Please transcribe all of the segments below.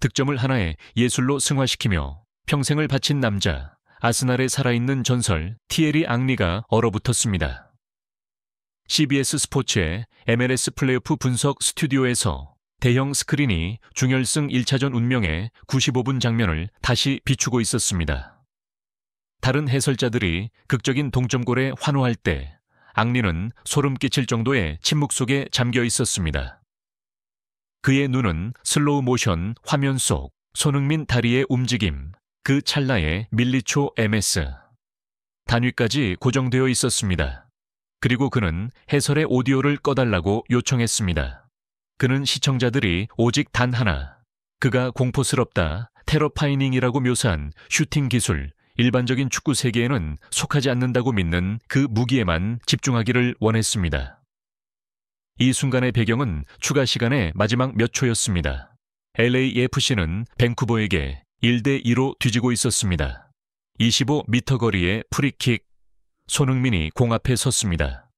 득점을 하나의 예술로 승화시키며 평생을 바친 남자, 아스날의 살아있는 전설 티에리 앙리가 얼어붙었습니다. CBS 스포츠의 MLS 플레이오프 분석 스튜디오에서 대형 스크린이 중결승 1차전 운명의 95분 장면을 다시 비추고 있었습니다. 다른 해설자들이 극적인 동점골에 환호할 때 앙리는 소름 끼칠 정도의 침묵 속에 잠겨 있었습니다. 그의 눈은 슬로우 모션 화면 속 손흥민 다리의 움직임, 그 찰나의 밀리초 ms 단위까지 고정되어 있었습니다. 그리고 그는 해설의 오디오를 꺼달라고 요청했습니다. 그는 시청자들이 오직 단 하나, 그가 공포스럽다, 테러파이닝이라고 묘사한 슈팅 기술, 일반적인 축구 세계에는 속하지 않는다고 믿는 그 무기에만 집중하기를 원했습니다. 이 순간의 배경은 추가 시간의 마지막 몇 초였습니다. LAFC는 밴쿠버에게 1대2로 뒤지고 있었습니다. 25m 거리의 프리킥, 손흥민이 공 앞에 섰습니다.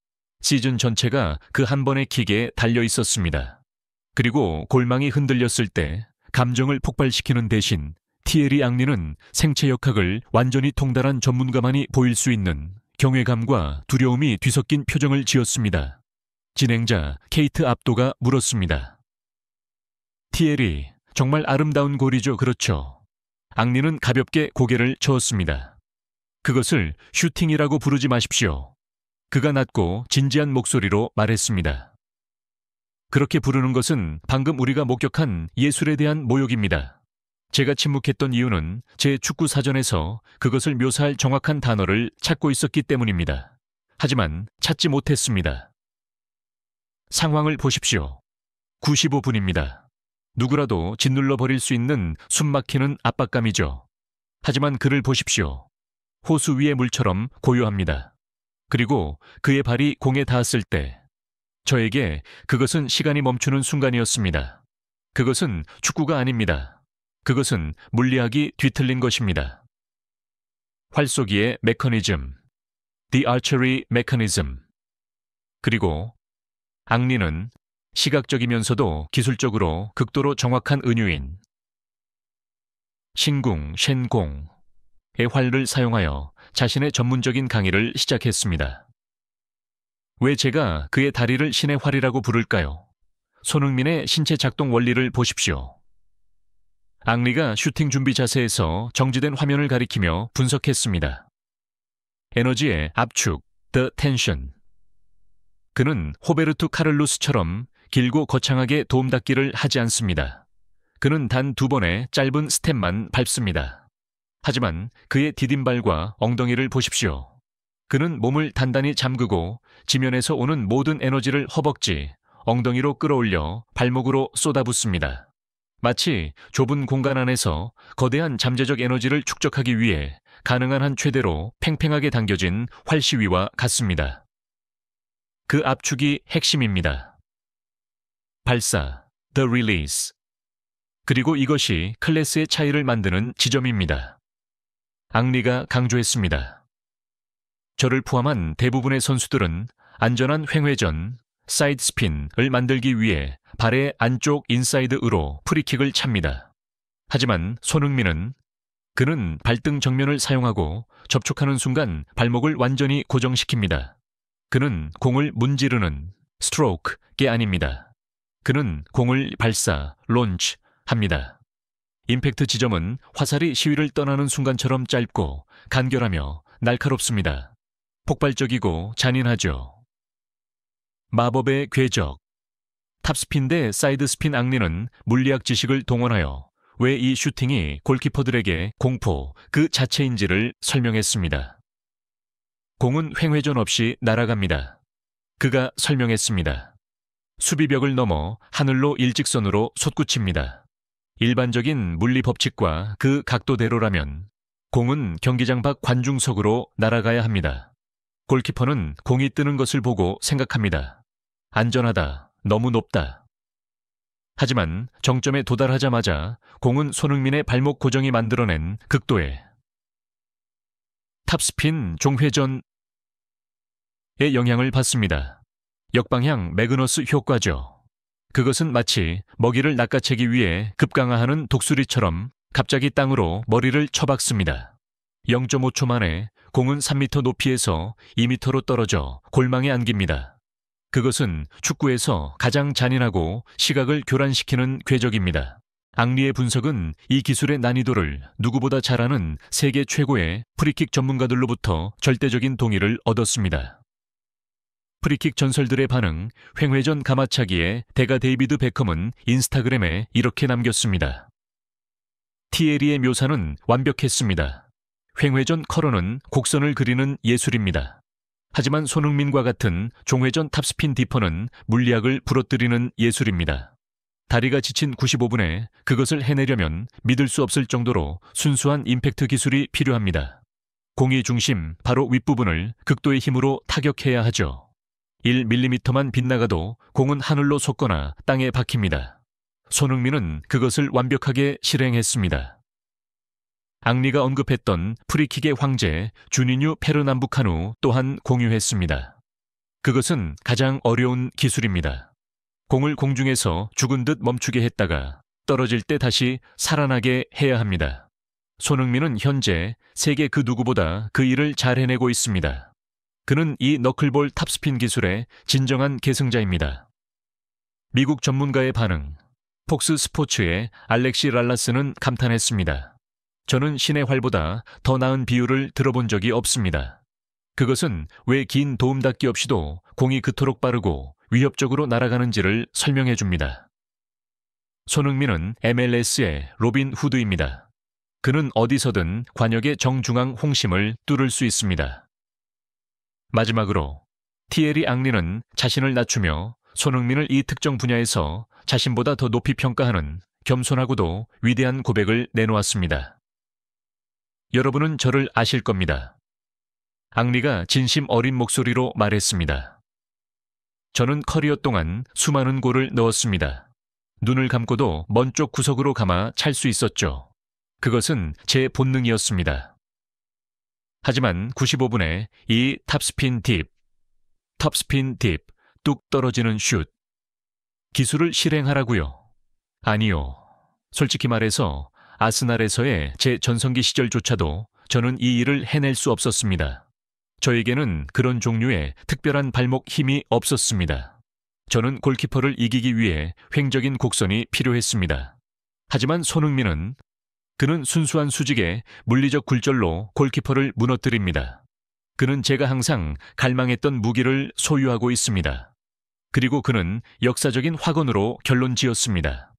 시즌 전체가 그 한 번의 킥에 달려 있었습니다. 그리고 골망이 흔들렸을 때 감정을 폭발시키는 대신 티에리 앙리는 생체 역학을 완전히 통달한 전문가만이 보일 수 있는 경외감과 두려움이 뒤섞인 표정을 지었습니다. 진행자 케이트 압도가 물었습니다. 티에리, 정말 아름다운 골이죠, 그렇죠? 앙리는 가볍게 고개를 저었습니다. 그것을 슈팅이라고 부르지 마십시오. 그가 낮고 진지한 목소리로 말했습니다. 그렇게 부르는 것은 방금 우리가 목격한 예술에 대한 모욕입니다. 제가 침묵했던 이유는 제 축구 사전에서 그것을 묘사할 정확한 단어를 찾고 있었기 때문입니다. 하지만 찾지 못했습니다. 상황을 보십시오. 95분입니다. 누구라도 짓눌러 버릴 수 있는 숨막히는 압박감이죠. 하지만 그를 보십시오. 호수 위의 물처럼 고요합니다. 그리고 그의 발이 공에 닿았을 때 저에게 그것은 시간이 멈추는 순간이었습니다. 그것은 축구가 아닙니다. 그것은 물리학이 뒤틀린 것입니다. 활쏘기의 메커니즘, The Archery Mechanism. 그리고 앙리는 시각적이면서도 기술적으로 극도로 정확한 은유인 신궁 쉔공의 활을 사용하여 자신의 전문적인 강의를 시작했습니다. 왜 제가 그의 다리를 신의 활이라고 부를까요? 손흥민의 신체 작동 원리를 보십시오. 앙리가 슈팅 준비 자세에서 정지된 화면을 가리키며 분석했습니다. 에너지의 압축, the tension. 그는 호베르투 카를로스처럼 길고 거창하게 도움닫기를 하지 않습니다. 그는 단 2번의 짧은 스텝만 밟습니다. 하지만 그의 디딤발과 엉덩이를 보십시오. 그는 몸을 단단히 잠그고 지면에서 오는 모든 에너지를 허벅지, 엉덩이로 끌어올려 발목으로 쏟아붓습니다. 마치 좁은 공간 안에서 거대한 잠재적 에너지를 축적하기 위해 가능한 한 최대로 팽팽하게 당겨진 활시위와 같습니다. 그 압축이 핵심입니다. 발사, the release. 그리고 이것이 클래스의 차이를 만드는 지점입니다. 앙리가 강조했습니다. 저를 포함한 대부분의 선수들은 안전한 횡회전, 사이드 스핀을 만들기 위해 발의 안쪽 인사이드으로 프리킥을 찹니다. 하지만 손흥민은 그는 발등 정면을 사용하고 접촉하는 순간 발목을 완전히 고정시킵니다. 그는 공을 문지르는 스트로크가 아닙니다. 그는 공을 발사, 론치 합니다. 임팩트 지점은 화살이 시위를 떠나는 순간처럼 짧고 간결하며 날카롭습니다. 폭발적이고 잔인하죠. 마법의 궤적. 탑스핀 대 사이드스핀 앙리는 물리학 지식을 동원하여 왜 이 슈팅이 골키퍼들에게 공포 그 자체인지를 설명했습니다. 공은 횡회전 없이 날아갑니다. 그가 설명했습니다. 수비벽을 넘어 하늘로 일직선으로 솟구칩니다. 일반적인 물리 법칙과 그 각도대로라면 공은 경기장 밖 관중석으로 날아가야 합니다. 골키퍼는 공이 뜨는 것을 보고 생각합니다. 안전하다, 너무 높다. 하지만 정점에 도달하자마자 공은 손흥민의 발목 고정이 만들어낸 극도의 탑스핀 종회전의 영향을 받습니다. 역방향 매그너스 효과죠. 그것은 마치 먹이를 낚아채기 위해 급강하하는 독수리처럼 갑자기 땅으로 머리를 쳐박습니다. 0.5초 만에 공은 3m 높이에서 2m로 떨어져 골망에 안깁니다. 그것은 축구에서 가장 잔인하고 시각을 교란시키는 궤적입니다. 앙리의 분석은 이 기술의 난이도를 누구보다 잘하는 세계 최고의 프리킥 전문가들로부터 절대적인 동의를 얻었습니다. 프리킥 전설들의 반응, 횡회전 가마차기의 대가 데이비드 베컴은 인스타그램에 이렇게 남겼습니다. 티에리의 묘사는 완벽했습니다. 횡회전 커러는 곡선을 그리는 예술입니다. 하지만 손흥민과 같은 종회전 탑스핀 디퍼는 물리학을 부러뜨리는 예술입니다. 다리가 지친 95분에 그것을 해내려면 믿을 수 없을 정도로 순수한 임팩트 기술이 필요합니다. 공이 중심 바로 윗부분을 극도의 힘으로 타격해야 하죠. 1mm만 빗나가도 공은 하늘로 솟거나 땅에 박힙니다. 손흥민은 그것을 완벽하게 실행했습니다. 앙리가 언급했던 프리킥의 황제 주니뉴 페르남부카누 또한 공유했습니다. 그것은 가장 어려운 기술입니다. 공을 공중에서 죽은 듯 멈추게 했다가 떨어질 때 다시 살아나게 해야 합니다. 손흥민은 현재 세계 그 누구보다 그 일을 잘 해내고 있습니다. 그는 이 너클볼 탑스핀 기술의 진정한 계승자입니다. 미국 전문가의 반응. 폭스 스포츠의 알렉시 랄라스는 감탄했습니다. 저는 신의 활보다 더 나은 비유를 들어본 적이 없습니다. 그것은 왜 긴 도움 닫기 없이도 공이 그토록 빠르고 위협적으로 날아가는지를 설명해 줍니다. 손흥민은 MLS의 로빈 후드입니다. 그는 어디서든 관역의 정중앙 홍심을 뚫을 수 있습니다. 마지막으로 티에리 앙리는 자신을 낮추며 손흥민을 이 특정 분야에서 자신보다 더 높이 평가하는 겸손하고도 위대한 고백을 내놓았습니다. 여러분은 저를 아실 겁니다. 앙리가 진심 어린 목소리로 말했습니다. 저는 커리어 동안 수많은 골을 넣었습니다. 눈을 감고도 먼 쪽 구석으로 감아 찰 수 있었죠. 그것은 제 본능이었습니다. 하지만 95분에 이 탑스핀 딥, 뚝 떨어지는 슛. 기술을 실행하라고요? 아니요. 솔직히 말해서 아스날에서의 제 전성기 시절조차도 저는 이 일을 해낼 수 없었습니다. 저에게는 그런 종류의 특별한 발목 힘이 없었습니다. 저는 골키퍼를 이기기 위해 횡적인 곡선이 필요했습니다. 하지만 손흥민은 그는 순수한 수직의 물리적 굴절로 골키퍼를 무너뜨립니다. 그는 제가 항상 갈망했던 무기를 소유하고 있습니다. 그리고 그는 역사적인 확언으로 결론 지었습니다.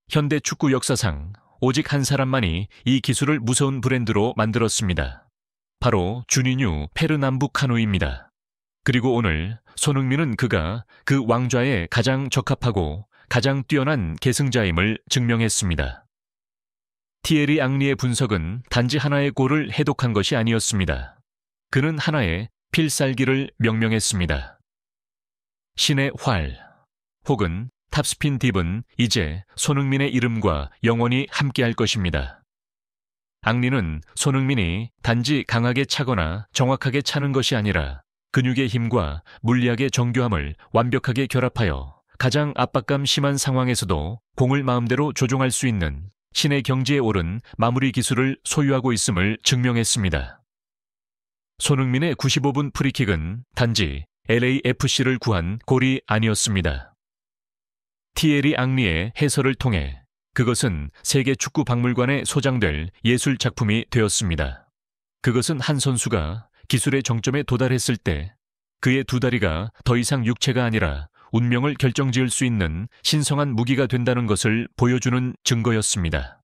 현대 축구 역사상 오직 한 사람만이 이 기술을 무서운 브랜드로 만들었습니다. 바로 주니뉴 페르남부카누입니다. 그리고 오늘 손흥민은 그가 그 왕좌에 가장 적합하고 가장 뛰어난 계승자임을 증명했습니다. 티에리 앙리의 분석은 단지 하나의 골을 해독한 것이 아니었습니다. 그는 하나의 필살기를 명명했습니다. 신의 활, 혹은 탑스핀 딥은 이제 손흥민의 이름과 영원히 함께할 것입니다. 앙리는 손흥민이 단지 강하게 차거나 정확하게 차는 것이 아니라 근육의 힘과 물리학의 정교함을 완벽하게 결합하여 가장 압박감 심한 상황에서도 공을 마음대로 조종할 수 있는 신의 경지에 오른 마무리 기술을 소유하고 있음을 증명했습니다. 손흥민의 95분 프리킥은 단지 LAFC를 구한 골이 아니었습니다. 티에리 앙리의 해설을 통해 그것은 세계 축구 박물관에 소장될 예술 작품이 되었습니다. 그것은 한 선수가 기술의 정점에 도달했을 때 그의 두 다리가 더 이상 육체가 아니라 운명을 결정지을 수 있는 신성한 무기가 된다는 것을 보여주는 증거였습니다.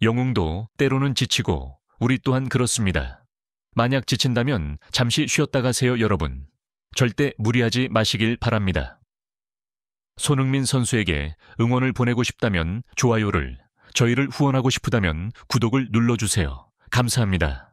영웅도 때로는 지치고 우리 또한 그렇습니다. 만약 지친다면 잠시 쉬었다 가세요, 여러분. 절대 무리하지 마시길 바랍니다. 손흥민 선수에게 응원을 보내고 싶다면 좋아요를, 저희를 후원하고 싶다면 구독을 눌러주세요. 감사합니다.